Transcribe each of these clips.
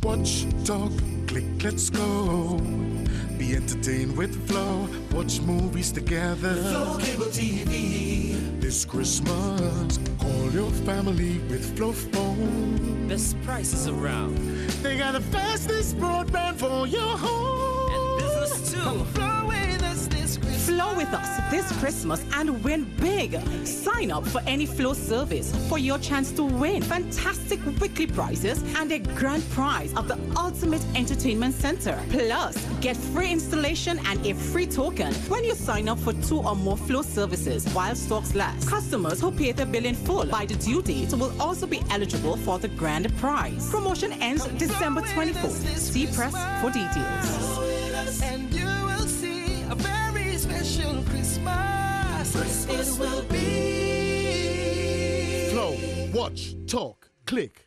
Watch, talk, click, let's go. Be entertained with Flow. Watch movies together. Flow Cable TV. This Christmas, call your family with Flow Phone. Best prices around. They got the fastest broadband for your home. And business too. Come flow with us this Christmas. Flow with us this Christmas and win big. Sign up for any Flow service for your chance to win fantastic weekly prizes and a grand prize of the ultimate entertainment center. Plus, get free installation and a free token when you sign up for 2 or more Flow services while stocks last. Customers who pay their bill in full by the due date will also be eligible for the grand prize. Promotion ends December 24th. See press for details. And you will see a very special Christmas. It will be. Flow, watch, talk, click.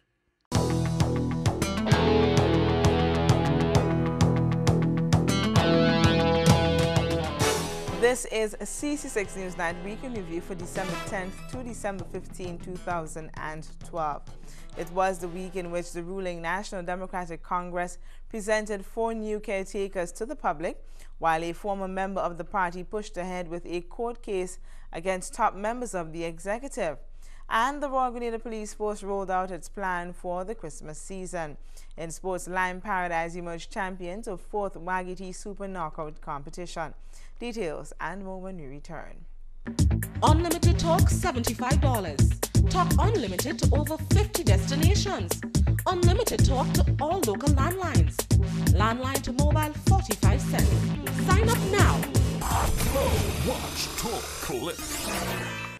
This is a CC6 News Night Weekend Review for December 10th to December 15, 2012. It was the week in which the ruling National Democratic Congress presented 4 new caretakers to the public, while a former member of the party pushed ahead with a court case against top members of the executive. And the Royal Grenada Police Force rolled out its plan for the Christmas season. In sports, Lime Paradise emerged champions of 4th Wagiti Super Knockout competition. Details and more when we return. Unlimited talk, $75. Talk unlimited to over 50 destinations. Unlimited talk to all local landlines. Landline to mobile, 45 cents. Sign up now. Watch, talk, click.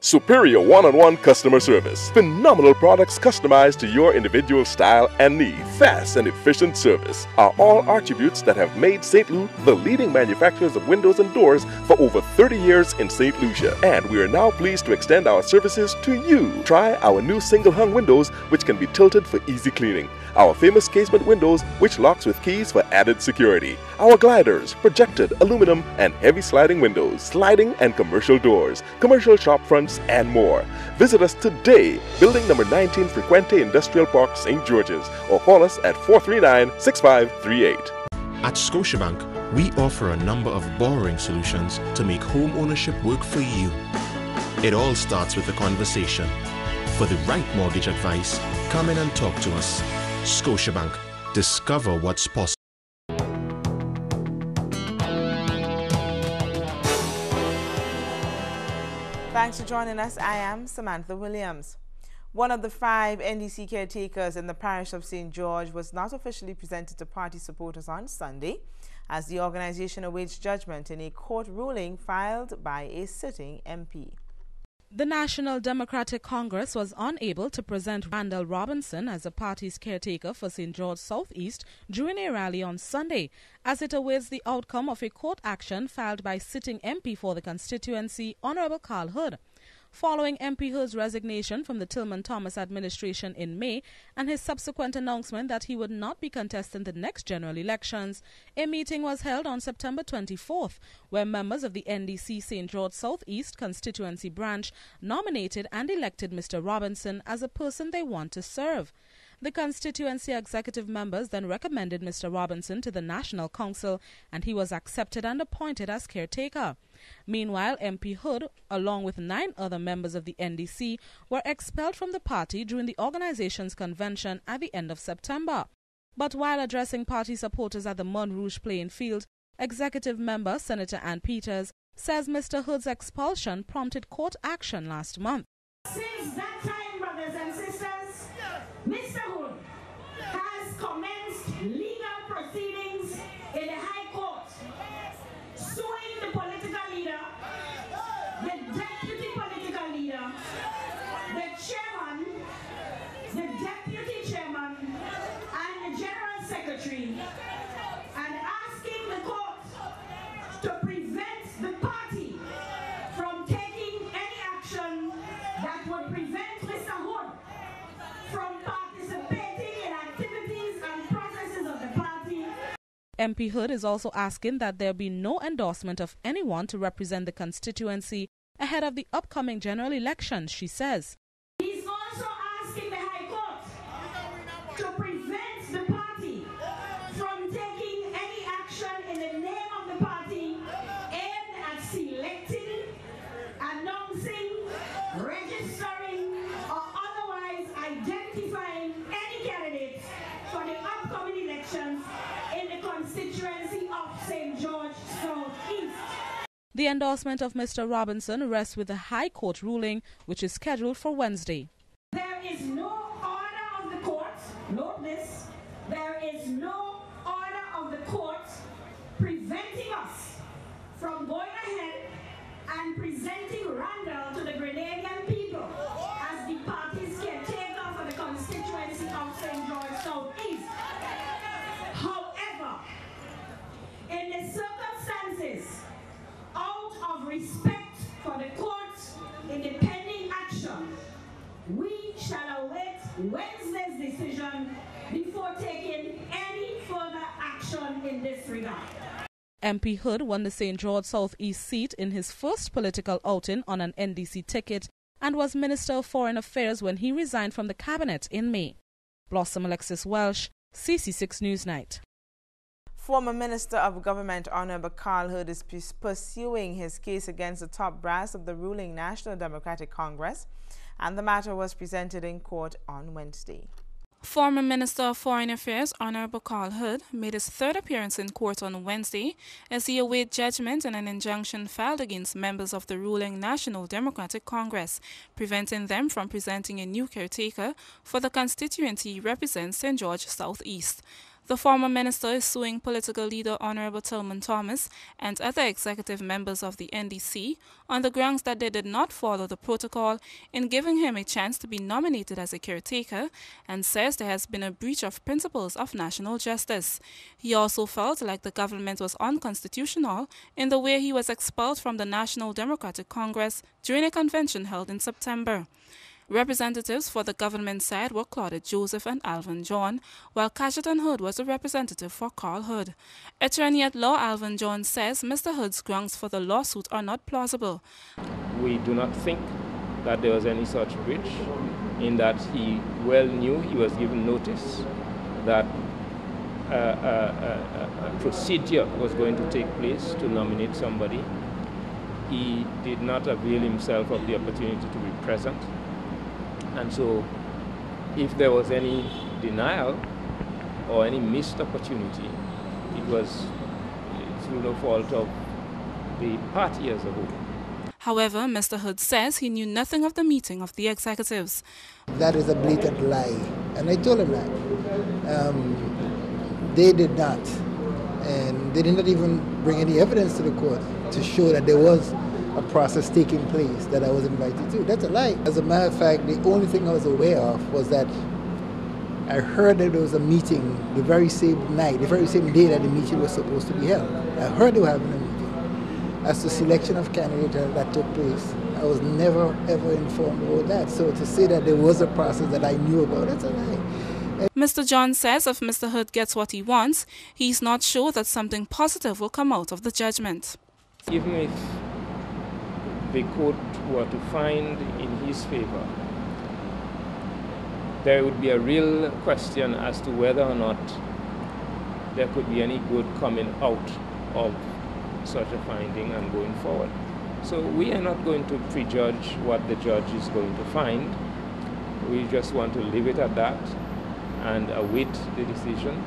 Superior one-on-one customer service. Phenomenal products customized to your individual style and need. Fast and efficient service are all attributes that have made St. Lou the leading manufacturers of windows and doors for over 30 years in St. Lucia. And we are now pleased to extend our services to you. Try our new single-hung windows, which can be tilted for easy cleaning. Our famous casement windows, which locks with keys for added security. Our gliders, projected aluminum and heavy sliding windows, sliding and commercial doors, commercial shop fronts, and more. Visit us today, building number 19 Frequente Industrial Park, St. George's, or call us at 439-6538. At Scotiabank, we offer a number of borrowing solutions to make home ownership work for you. It all starts with a conversation. For the right mortgage advice, come in and talk to us. Scotiabank. Discover what's possible. Thanks for joining us. I am Samantha Williams. One of the 5 NDC caretakers in the parish of St. George was not officially presented to party supporters on Sunday, as the organization awaits judgment in a court ruling filed by a sitting MP. The National Democratic Congress was unable to present Randall Robinson as the party's caretaker for St. George Southeast during a rally on Sunday, as it awaits the outcome of a court action filed by sitting MP for the constituency, Honorable Carl Hood. Following MP Hood's resignation from the Tillman Thomas administration in May and his subsequent announcement that he would not be contesting the next general elections, a meeting was held on September 24th, where members of the NDC St. George Southeast constituency branch nominated and elected Mr. Robinson as a person they want to serve. The constituency executive members then recommended Mr. Robinson to the National Council, and he was accepted and appointed as caretaker. Meanwhile, MP Hood, along with 9 other members of the NDC, were expelled from the party during the organization's convention at the end of September. But while addressing party supporters at the Mont Rouge playing field, executive member Senator Ann Peters says Mr. Hood's expulsion prompted court action last month. Since that time, brothers and sisters, Mr. Hood has commenced legal proceedings in the High Court, suing the political leader, the deputy political leader, the chairman, the deputy chairman, and the general secretary, and asking the court to prevent the party from taking any action that would prevent Mr. Hood from participating in activities and processes of the party. MP Hood is also asking that there be no endorsement of anyone to represent the constituency ahead of the upcoming general elections, she says. He's also asking the High Court to prevent the party The endorsement of Mr. Robinson rests with the High Court ruling, which is scheduled for Wednesday. There is no order of the court, note this, there is no order of the court preventing us from going ahead and presenting Randall to the Grenadian people as the party's caretaker for the constituency of St. George South East. However, in the circumstances, out of respect for the court's independent action, we shall await Wednesday's decision before taking any further action in this regard. MP Hood won the St. George South East seat in his first political outing on an NDC ticket and was Minister of Foreign Affairs when he resigned from the cabinet in May. Blossom Alexis Welsh, CC6 Newsnight. Former Minister of Government Honorable Carl Hood is pursuing his case against the top brass of the ruling National Democratic Congress, and the matter was presented in court on Wednesday. Former Minister of Foreign Affairs Honorable Carl Hood made his third appearance in court on Wednesday as he awaited judgment in an injunction filed against members of the ruling National Democratic Congress, preventing them from presenting a new caretaker for the constituency he represents St. George South East. The former minister is suing political leader Honorable Tillman Thomas and other executive members of the NDC on the grounds that they did not follow the protocol in giving him a chance to be nominated as a caretaker, and says there has been a breach of principles of national justice. He also felt like the government was unconstitutional in the way he was expelled from the National Democratic Congress during a convention held in September. Representatives for the government side were Claudette Joseph and Alvin John, while Cajetan Hood was a representative for Carl Hood. Attorney at law Alvin John says Mr. Hood's grounds for the lawsuit are not plausible. We do not think that there was any such breach, in that he well knew, he was given notice that a procedure was going to take place to nominate somebody. He did not avail himself of the opportunity to be present. And so, if there was any denial or any missed opportunity, it was through no fault of the party as a whole. However, Mr. Hood says he knew nothing of the meeting of the executives. That is a blatant lie, and I told him that. They did not, and they did not even bring any evidence to the court to show that there was a process taking place that I was invited to. That's a lie. As a matter of fact, the only thing I was aware of was that I heard that there was a meeting the very same night, the very same day that the meeting was supposed to be held. I heard they were having a meeting. As to selection of candidates that took place, I was never ever informed about that. So to say that there was a process that I knew about, that's a lie. Mr. John says if Mr. Hood gets what he wants, he's not sure that something positive will come out of the judgment. Even if the court were to find in his favor, there would be a real question as to whether or not there could be any good coming out of such a finding and going forward. So we are not going to prejudge what the judge is going to find. We just want to leave it at that and await the decision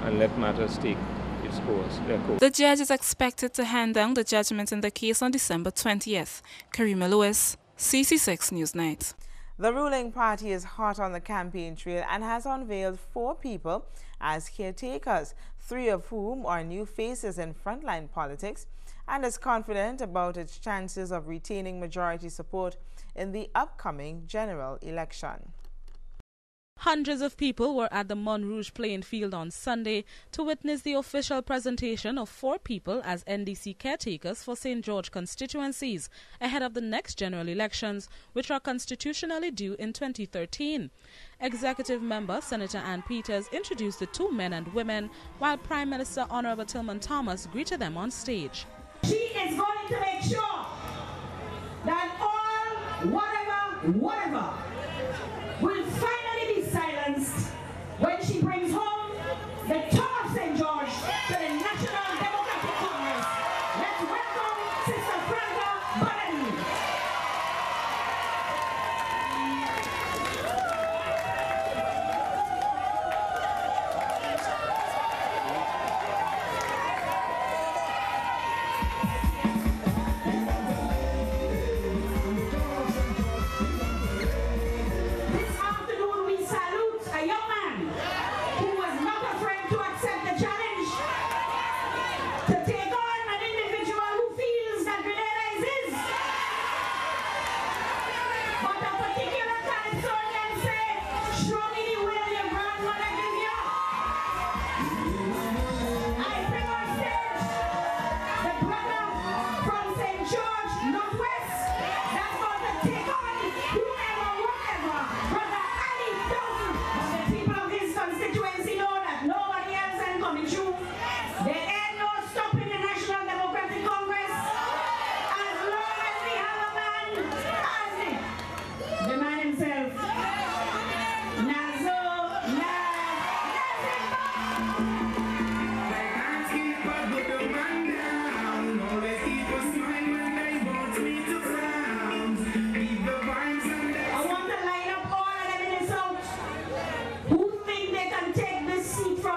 and let matters take its course. The judge is expected to hand down the judgment in the case on December 20th. Karima Lewis, CC6 Newsnight. The ruling party is hot on the campaign trail and has unveiled 4 people as caretakers, 3 of whom are new faces in frontline politics, and is confident about its chances of retaining majority support in the upcoming general election. Hundreds of people were at the Montrouge playing field on Sunday to witness the official presentation of 4 people as NDC caretakers for St. George constituencies ahead of the next general elections, which are constitutionally due in 2013. Executive member Senator Ann Peters introduced the 2 men and women, while Prime Minister Honorable Tillman Thomas greeted them on stage. She is going to make sure that all whatever will finally be silenced when she brings home the top of St. George to the National Democratic Congress. Let's welcome Sister Franca Bonani.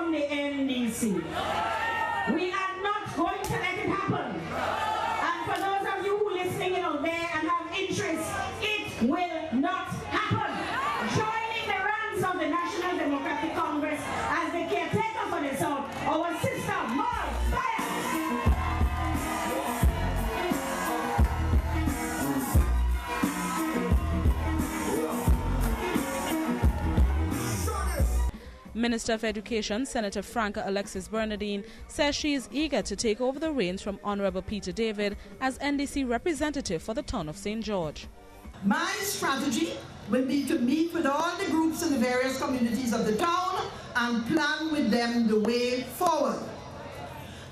from the NDC. We are not going to let it happen. And for those of you who are listening out there and have interest, it will not happen. Joining the ranks of the National Democratic Congress as the caretaker for the South, our sister, More Fire. Minister of Education, Senator Franca Alexis Bernardine, says she is eager to take over the reins from Honorable Peter David as NDC representative for the town of St. George. My strategy will be to meet with all the groups in the various communities of the town and plan with them the way forward.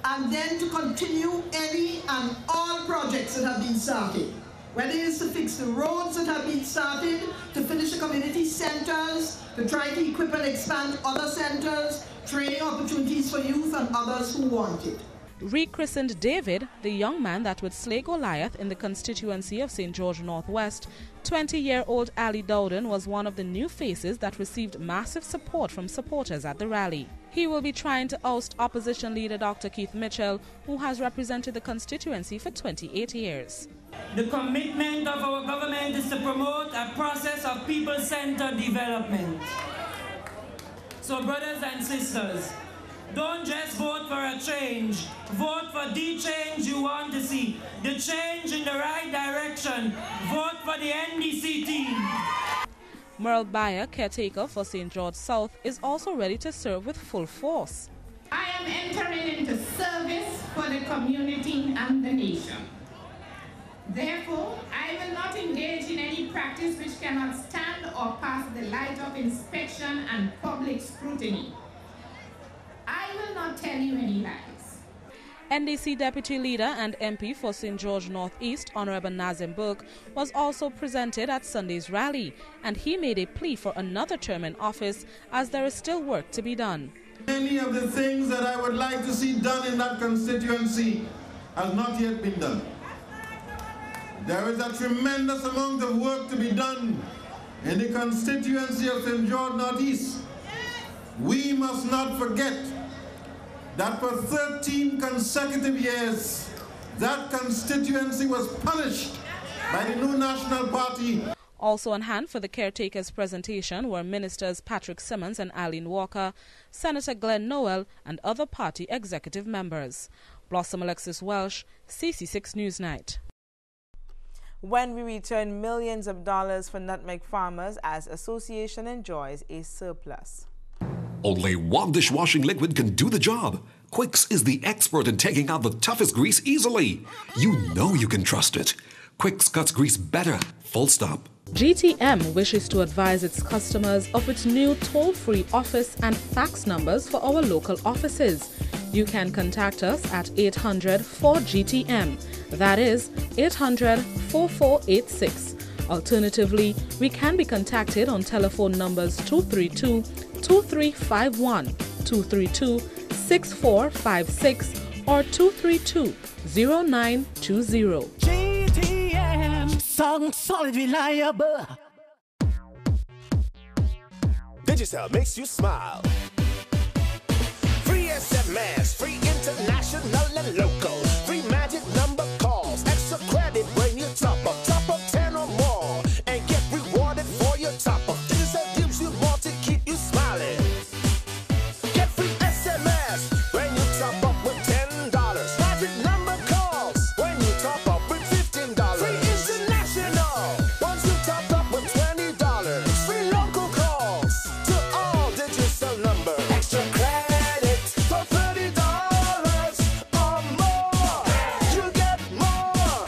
And then to continue any and all projects that have been started. Whether it is to fix the roads that have been started, to finish the community centers, to try to equip and expand other centers, training opportunities for youth and others who want it. Rechristened David, the young man that would slay Goliath in the constituency of St. George Northwest, 20-year-old Ali Dowden was one of the new faces that received massive support from supporters at the rally. He will be trying to oust opposition leader Dr. Keith Mitchell, who has represented the constituency for 28 years. The commitment of our government is to promote a process of people-centered development. So brothers and sisters, don't just vote for a change. Vote for the change you want to see. The change in the right direction. Vote for the NDC team. Merle Bayer, caretaker for St. George South, is also ready to serve with full force. I am entering into service for the community and the nation. Therefore, I will not engage in any practice which cannot stand or pass the light of inspection and public scrutiny. I will not tell you any lies. NDC Deputy Leader and MP for St. George Northeast, Honorable Nazim Burke, was also presented at Sunday's rally, and he made a plea for another term in office as there is still work to be done. Many of the things that I would like to see done in that constituency has not yet been done. There is a tremendous amount of work to be done in the constituency of St. George Northeast. We must not forget that for 13 consecutive years, that constituency was punished by the new National Party. Also on hand for the Caretakers presentation were Ministers Patrick Simmons and Eileen Walker, Senator Glenn Noel, and other party executive members. Blossom Alexis Welsh, CC6 Newsnight. When we return, millions of dollars for nutmeg farmers as association enjoys a surplus. Only one dishwashing liquid can do the job. Quicks is the expert in taking out the toughest grease easily. You know you can trust it. Quicks cuts grease better, full stop. GTM wishes to advise its customers of its new toll-free office and fax numbers for our local offices. You can contact us at 800-4GTM. That is 800-4486. Alternatively, we can be contacted on telephone numbers 232-2351, 232-6456, or 232-0920. GTM, song solid, reliable. Digicel makes you smile. Free SMS, free international and local. Free magic number calls, extra credit when you top up 10 or more, and get rewarded for your top up. Digicel gives you more to keep you smiling. Get free SMS when you top up with $10. Magic number calls when you top up with $15. Free international once you top up with $20. Free local calls to all Digicel number. Extra credit for $30 or more. You get more.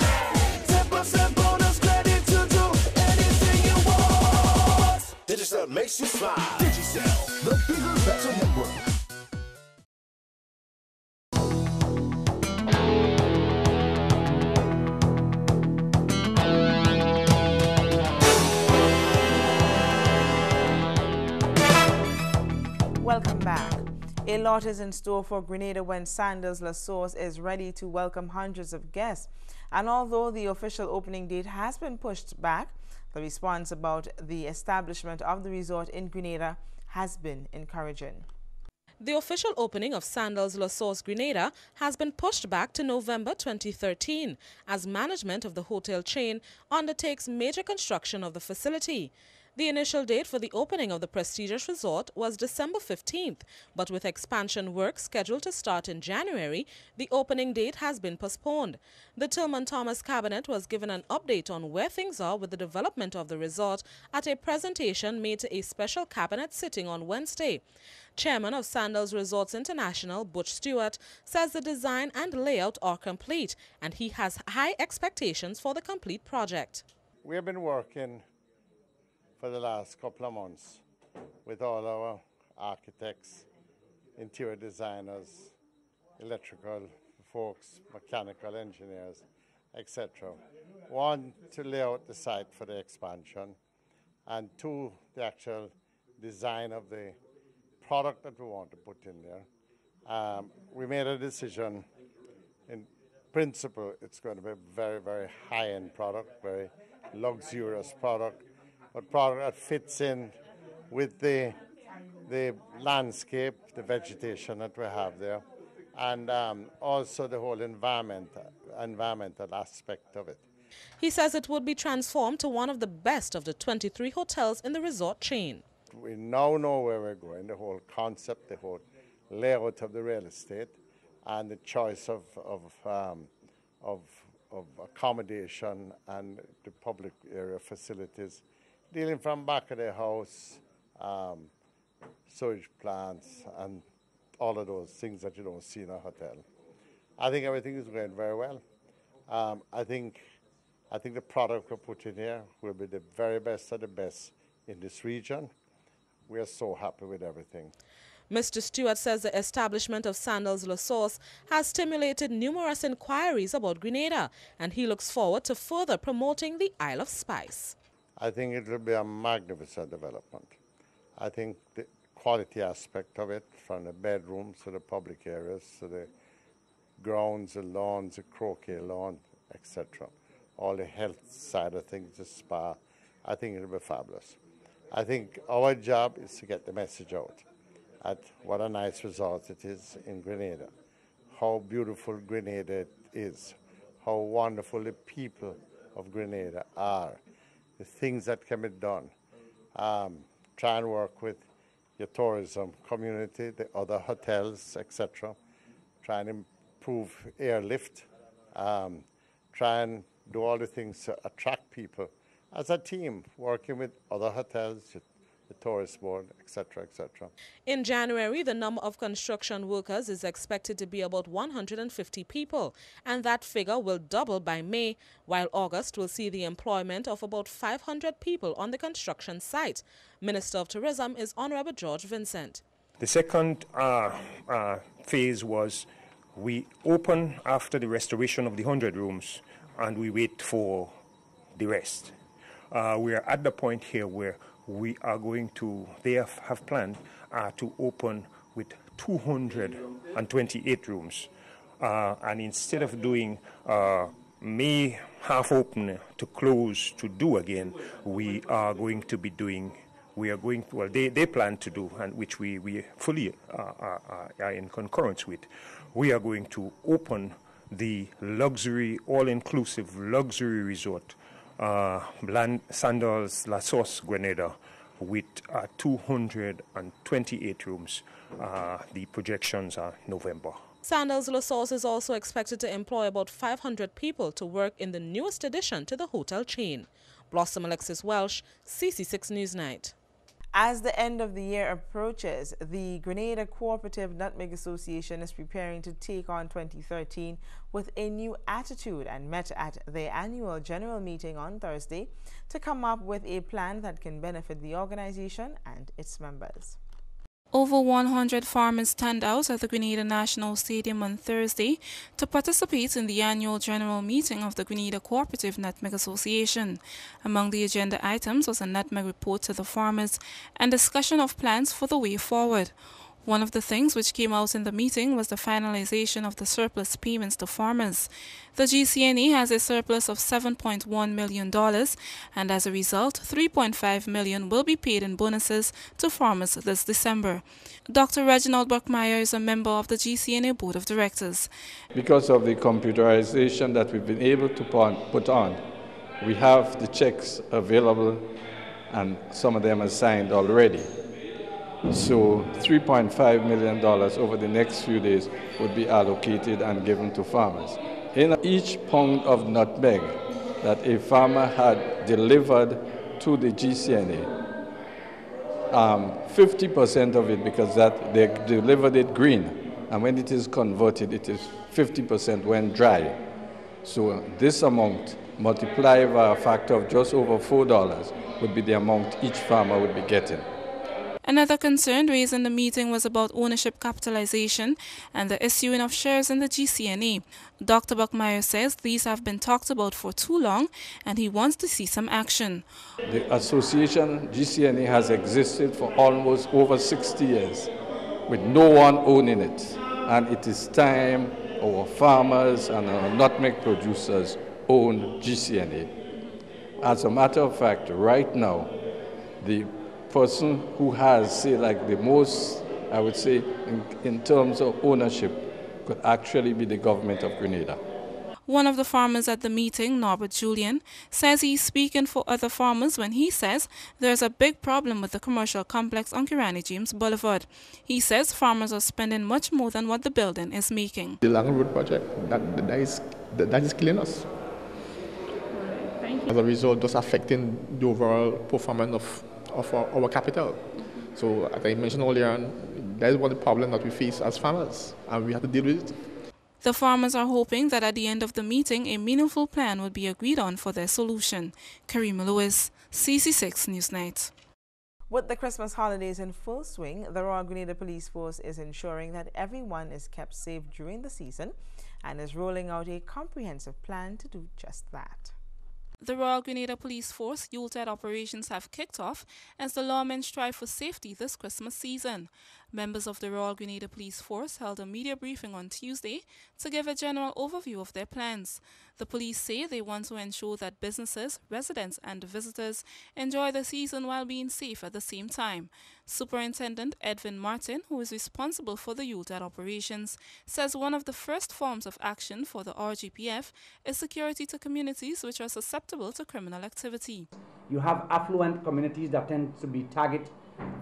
10% bonus credit to do anything you want. Digicel makes you smile. Digicel, the bigger, better network. Welcome back. A lot is in store for Grenada when Sandals Lasource is ready to welcome hundreds of guests. And although the official opening date has been pushed back, the response about the establishment of the resort in Grenada has been encouraging. The official opening of Sandals Lasource Grenada has been pushed back to November 2013 as management of the hotel chain undertakes major construction of the facility. The initial date for the opening of the prestigious resort was December 15th, but with expansion work scheduled to start in January, the opening date has been postponed. The Tillman Thomas Cabinet was given an update on where things are with the development of the resort at a presentation made to a special cabinet sitting on Wednesday. Chairman of Sandals Resorts International, Butch Stewart, says the design and layout are complete and he has high expectations for the complete project. We have been working for the last couple of months with all our architects, interior designers, electrical folks, mechanical engineers, etc. One, to lay out the site for the expansion, and two, the actual design of the product that we want to put in there. We made a decision. In principle, it's going to be a very, very high-end product, very luxurious product, but product that fits in with the landscape, the vegetation that we have there, and also the whole environmental aspect of it. He says it would be transformed to one of the best of the 23 hotels in the resort chain. We now know where we're going, the whole concept, the whole layout of the real estate, and the choice of accommodation and the public area facilities, dealing from back of the house, sewage plants, and all of those things that you don't see in a hotel. I think everything is going very well. I think the product we put in here will be the very best of the best in this region. We are so happy with everything. Mr. Stewart says the establishment of Sandals Lasource has stimulated numerous inquiries about Grenada, and he looks forward to further promoting the Isle of Spice. I think it will be a magnificent development. I think the quality aspect of it, from the bedrooms to the public areas, to the grounds, the lawns, the croquet lawn, etc., all the health side of things, the spa, I think it will be fabulous. I think our job is to get the message out at what a nice resort it is in Grenada, how beautiful Grenada is, how wonderful the people of Grenada are, the things that can be done. Try and work with your tourism community, the other hotels, etc. Try and improve airlift. Try and do all the things to attract people as a team, working with other hotels, the tourist board, etc., etc. In January, the number of construction workers is expected to be about 150 people, and that figure will double by May, while August will see the employment of about 500 people on the construction site. Minister of Tourism is Honorable George Vincent. The second phase was we open after the restoration of the 100 rooms, and we wait for the rest. We are at the point here where we are going to, they have planned to open with 228 rooms. And instead of doing May half open to close to do again, we are going to be doing, they plan to do, and which we fully are in concurrence with. We are going to open the luxury, all-inclusive luxury resort, Sandals Lasource Grenada, with 228 rooms. The projections are November. Sandals Lasource is also expected to employ about 500 people to work in the newest addition to the hotel chain. Blossom Alexis Welsh, CC6 Newsnight. As the end of the year approaches, the Grenada Cooperative Nutmeg Association is preparing to take on 2013 with a new attitude and met at their annual general meeting on Thursday to come up with a plan that can benefit the organization and its members. Over 100 farmers stand out at the Grenada National Stadium on Thursday to participate in the annual general meeting of the Grenada Cooperative Nutmeg Association. Among the agenda items was a nutmeg report to the farmers and discussion of plans for the way forward. One of the things which came out in the meeting was the finalization of the surplus payments to farmers. The GCNA has a surplus of $7.1 million, and as a result, $3.5 million will be paid in bonuses to farmers this December. Dr. Reginald Buckmeyer is a member of the GCNA Board of Directors. Because of the computerization that we've been able to put on, we have the checks available, and some of them are signed already. So $3.5 million over the next few days would be allocated and given to farmers. In each pound of nutmeg that a farmer had delivered to the GCNA, 50% of it, because that they delivered it green, and when it is converted, it is 50% when dry. So this amount multiplied by a factor of just over $4 would be the amount each farmer would be getting. Another concern raised in the meeting was about ownership capitalization and the issuing of shares in the GCNA. Dr. Buckmeyer says these have been talked about for too long and he wants to see some action. The association GCNA has existed for almost over 60 years with no one owning it, and it is time our farmers and our nutmeg producers own GCNA. As a matter of fact, right now, the person who has, say, like the most, I would say, in terms of ownership, could actually be the government of Grenada. One of the farmers at the meeting, Norbert Julian, says he's speaking for other farmers when he says there's a big problem with the commercial complex on Kirani James Boulevard. He says farmers are spending much more than what the building is making. The Lang Road project, that is killing us. As a result, just affecting the overall performance of our capital. So, as I mentioned earlier, that is one of the problems that we face as farmers, and we have to deal with it. The farmers are hoping that at the end of the meeting, a meaningful plan will be agreed on for their solution. Karima Lewis, CC6 Newsnight. With the Christmas holidays in full swing, the Royal Grenada Police Force is ensuring that everyone is kept safe during the season and is rolling out a comprehensive plan to do just that. The Royal Grenada Police Force Yuletide operations have kicked off as the lawmen strive for safety this Christmas season. Members of the Royal Grenada Police Force held a media briefing on Tuesday to give a general overview of their plans. The police say they want to ensure that businesses, residents and visitors enjoy the season while being safe at the same time. Superintendent Edwin Martin, who is responsible for the Yuletide operations, says one of the first forms of action for the RGPF is security to communities which are susceptible to criminal activity. You have affluent communities that tend to be target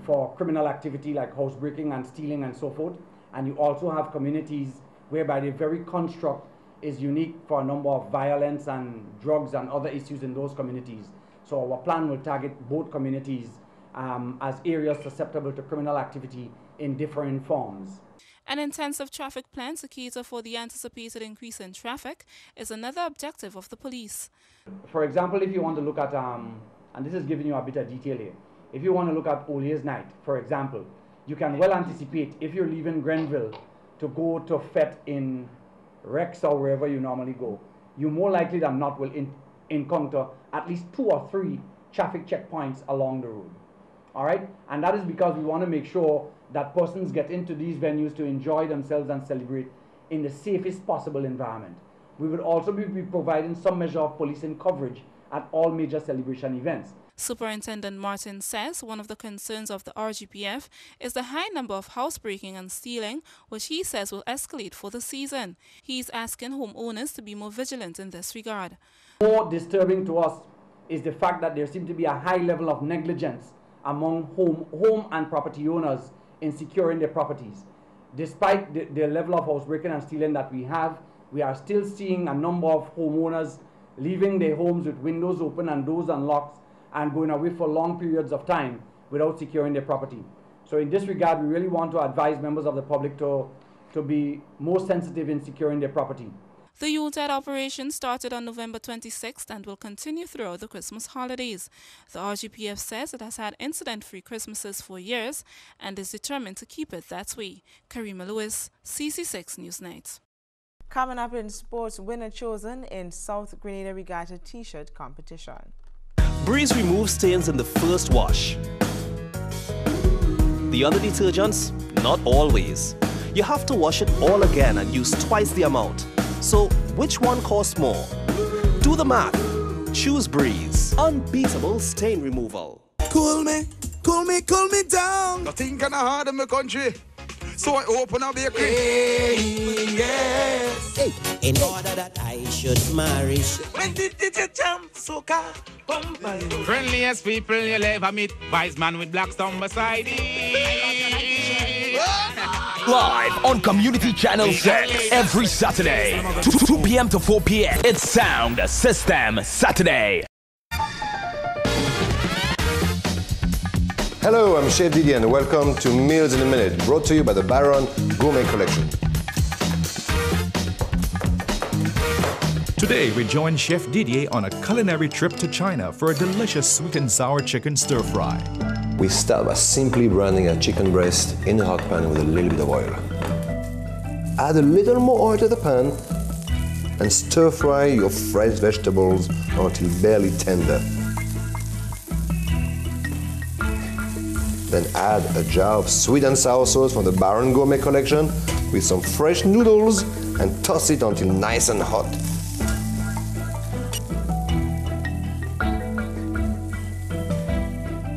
for criminal activity like housebreaking and stealing and so forth. And you also have communities whereby the very construct is unique for a number of violence and drugs and other issues in those communities. So our plan will target both communities as areas susceptible to criminal activity in different forms. An intensive traffic plan to cater for the anticipated increase in traffic is another objective of the police. For example, if you want to look at, and this is giving you a bit of detail here, if you want to look at Old Year's Night, for example, you can well anticipate if you're leaving Grenville to go to Fete in Rex or wherever you normally go, you more likely than not will encounter at least 2 or 3 traffic checkpoints along the road. All right? And that is because we want to make sure that persons get into these venues to enjoy themselves and celebrate in the safest possible environment. We would also be providing some measure of policing coverage at all major celebration events. Superintendent Martin says one of the concerns of the RGPF is the high number of housebreaking and stealing, which he says will escalate for the season. He is asking homeowners to be more vigilant in this regard. More disturbing to us is the fact that there seems to be a high level of negligence among home and property owners in securing their properties. Despite the level of housebreaking and stealing that we have, we are still seeing a number of homeowners leaving their homes with windows open and doors unlocked and going away for long periods of time without securing their property. So in this regard, we really want to advise members of the public to be more sensitive in securing their property. The Yuletide operation started on November 26th and will continue throughout the Christmas holidays. The RGPF says it has had incident-free Christmases for years and is determined to keep it that way. Karima Lewis, CC6 Newsnight. Coming up in sports, winner chosen in South Grenada Regatta T-shirt competition. Breeze removes stains in the first wash. The other detergents, not always. You have to wash it all again and use twice the amount. So, which one costs more? Do the math. Choose Breeze. Unbeatable stain removal. Cool me down. Nothing can hard in my country. So I open a bakery. Hey, yes. Hey, in order that I should marry. When did you jump, soca? Friendliest people you'll ever meet. Wise man with black stone beside him. Live on Community Channel 6 every Saturday, 2 p.m. to 4 p.m. It's Sound System Saturday. Hello, I'm Chef Didier and welcome to Meals in a Minute, brought to you by the Baron Gourmet Collection. Today we join Chef Didier on a culinary trip to China for a delicious sweet and sour chicken stir-fry. We start by simply branding a chicken breast in a hot pan with a little bit of oil. Add a little more oil to the pan and stir-fry your fresh vegetables until barely tender. Then add a jar of sweet and sour sauce from the Baron Gourmet Collection with some fresh noodles and toss it until nice and hot.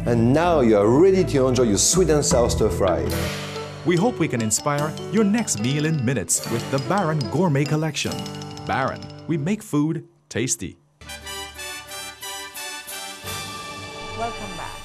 And now you are ready to enjoy your sweet and sour stir fry. We hope we can inspire your next meal in minutes with the Baron Gourmet Collection. Baron, we make food tasty. Welcome back.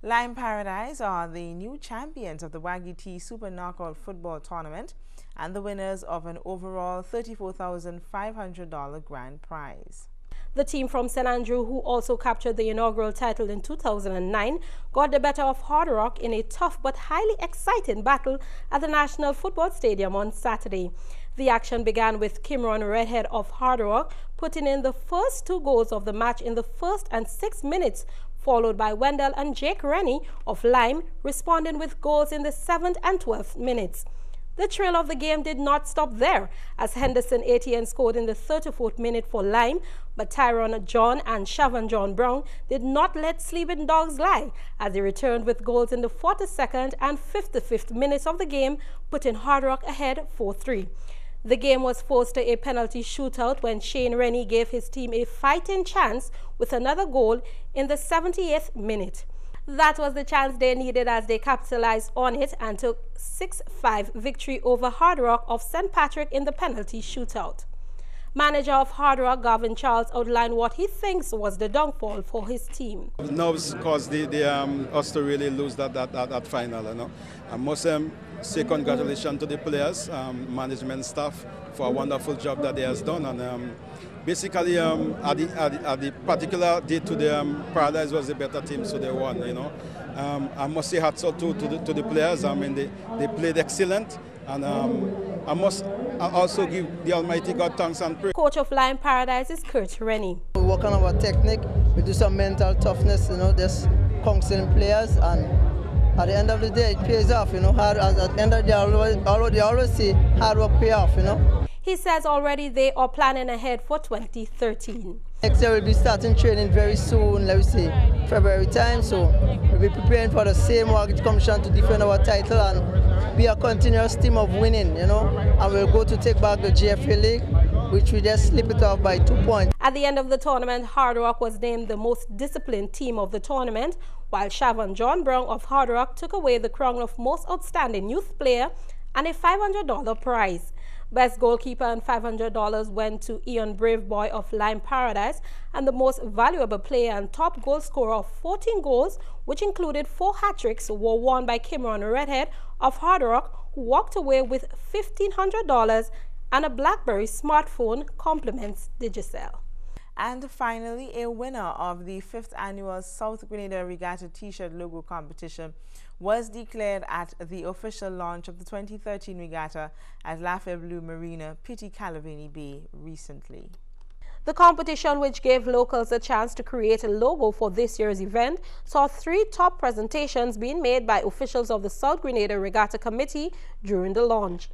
Lime Paradise are the new champions of the Waggy T Super Knockout Football Tournament and the winners of an overall $34,500 grand prize. The team from St. Andrew, who also captured the inaugural title in 2009, got the better of Hard Rock in a tough but highly exciting battle at the National Football Stadium on Saturday. The action began with Kimron Redhead of Hard Rock putting in the first 2 goals of the match in the first and 6 minutes, followed by Wendell and Jake Rennie of Lime responding with goals in the 7th and 12th minutes. The trail of the game did not stop there, as Henderson Etienne scored in the 34th minute for Lime, but Tyrone John and Shavan John Brown did not let sleeping dogs lie, as they returned with goals in the 42nd and 55th minutes of the game, putting Hard Rock ahead 4-3. The game was forced to a penalty shootout when Shane Rennie gave his team a fighting chance with another goal in the 78th minute. That was the chance they needed as they capitalized on it and took 6-5 victory over Hard Rock of St. Patrick in the penalty shootout. Manager of Hard Rock, Gavin Charles, outlined what he thinks was the downfall for his team. Nerves caused us to really lose that final. You know? I must say congratulations to the players, management staff for a wonderful job that they has done. And basically, at the particular day today, Paradise was the better team, so they won. You know, I must say hats off to the players. I mean, they played excellent, and I must also give the Almighty God thanks and praise. Coach of Lime Paradise is Kurt Rennie. We work on our technique. We do some mental toughness. You know, just counseling players, and at the end of the day, it pays off. You know, at the end of the day, they always say hard work pay off. You know. He says already they are planning ahead for 2013. Next year we'll be starting training very soon, let me say February time, so we'll be preparing for the same mortgage commission to defend our title and be a continuous team of winning, you know, and we'll go to take back the GFA League, which we just slip it off by 2 points. At the end of the tournament, Hard Rock was named the most disciplined team of the tournament, while Shavan John Brown of Hard Rock took away the crown of most outstanding youth player and a $500 prize. Best goalkeeper and $500 went to Ian Braveboy of Lime Paradise, and the most valuable player and top goal scorer of 14 goals, which included 4 hat-tricks, were won by Kimron Redhead of Hard Rock, who walked away with $1,500 and a BlackBerry smartphone, compliments Digicel. And finally, a winner of the 5th annual South Grenada Regatta T-shirt logo competition was declared at the official launch of the 2013 regatta at La Blue Marina, Petit Calavini Bay recently. The competition, which gave locals a chance to create a logo for this year's event, saw 3 top presentations being made by officials of the South Grenada Regatta Committee during the launch.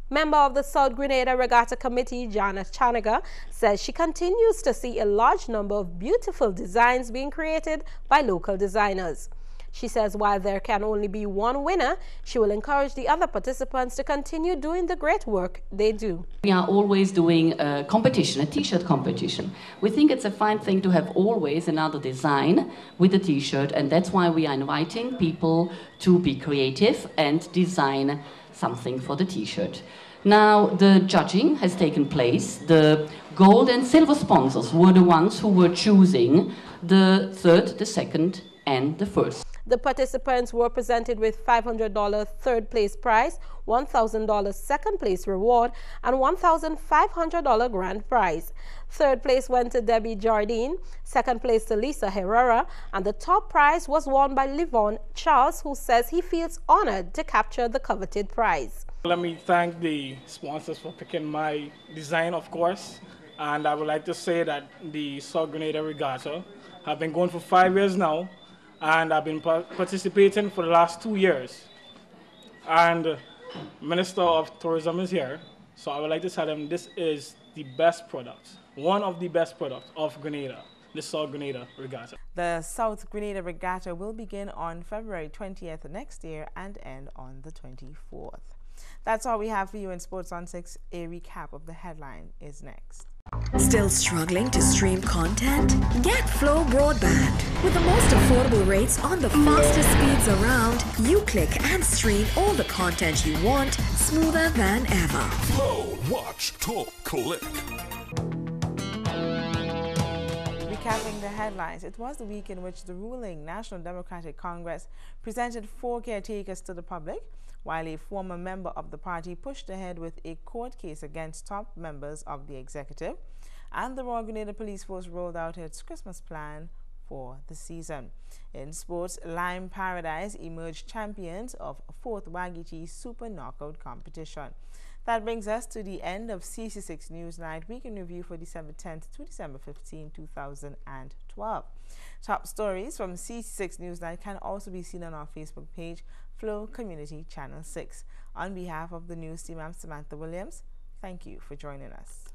Member of the South Grenada Regatta Committee, Jana Chanaga, says she continues to see a large number of beautiful designs being created by local designers. She says while there can only be one winner, she will encourage the other participants to continue doing the great work they do. We are always doing a competition, a t-shirt competition. We think it's a fine thing to have always another design with a t-shirt, and that's why we are inviting people to be creative and design something for the t-shirt. Now, the judging has taken place. The gold and silver sponsors were the ones who were choosing the third, the second, and the first. The participants were presented with $500 third place prize, $1,000 second place reward, and $1,500 grand prize. Third place went to Debbie Jardine, second place to Lisa Herrera, and the top prize was won by Livon Charles, who says he feels honored to capture the coveted prize. Let me thank the sponsors for picking my design, of course, and I would like to say that the Tshirt Grenada Regatta have been going for 5 years now, and I've been participating for the last 2 years. And Minister of Tourism is here, so I would like to tell him this is the best product, one of the best products of Grenada, the Tshirt Grenada Regatta. The South Grenada Regatta will begin on February 20th next year and end on the 24th. That's all we have for you in Sports on 6. A recap of the headline is next. Still struggling to stream content? Get Flow Broadband. With the most affordable rates on the fastest speeds around, you click and stream all the content you want smoother than ever. Flow, watch, talk, click. Recapping the headlines, it was the week in which the ruling National Democratic Congress presented 4 caretakers to the public, while a former member of the party pushed ahead with a court case against top members of the executive, and the Royal Grenada Police Force rolled out its Christmas plan for the season. In sports, Lime Paradise emerged champions of 4th Wagiti Super Knockout competition. That brings us to the end of CC6 Newsnight Week in Review for December 10th to December 15, 2012. Top stories from CC6 Newsnight can also be seen on our Facebook page, Flow Community Channel 6. On behalf of the news team, I'm Samantha Williams. Thank you for joining us.